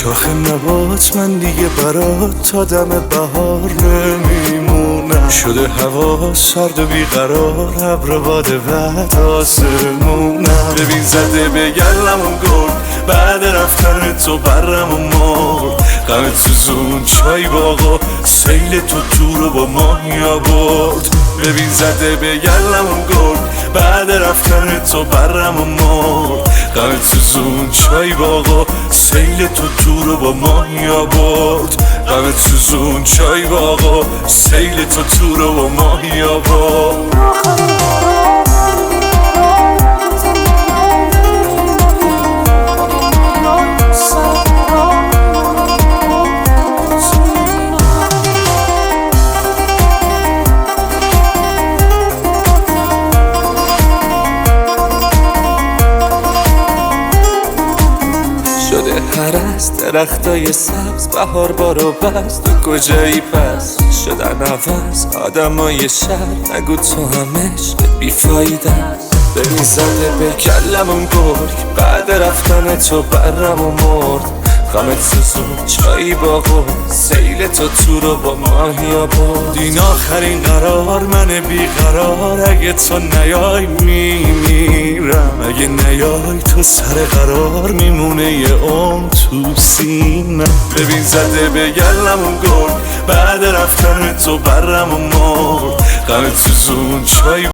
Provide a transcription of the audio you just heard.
شاخ نبات من دیگه برات تا دم بهار نمیمونم. شده هوا سرد و بیقرار، ابر باد بعد آسمونم. ببین زده به گلمون گل، بعد رفتن تو برم و مرد. غم سوزون چای باغا، سیل تو رو با ماهی آورد. ببین زده به گلمون گل، بعد رفتن تو برم و مرد. غم سوزون چای باغا، سیل تو رو با ماهی آورد. غم سوزون چای باغا، سیل تو رو با ماهی آورد. شده هرس درختای سبز، بهار بارو بست. تو کجایی پس؟ شدن عوض آدمای شهر، نگو تو هم عشق بیفایده است. ببین زده به کلمون گرگ، بعد رفتن تو برم و مرد. غمت سوزون چایی باغو، سیل تو رو با ماهی آورد. این آخرین قرار من بیقرار، اگه تو نیای میمیرم. اگه نیای تو سر قرار میمونه یه عمر تو سینم. ببین زده به گلمون گل، بعد رفتن تو برم و مرد. غمت سوزون چای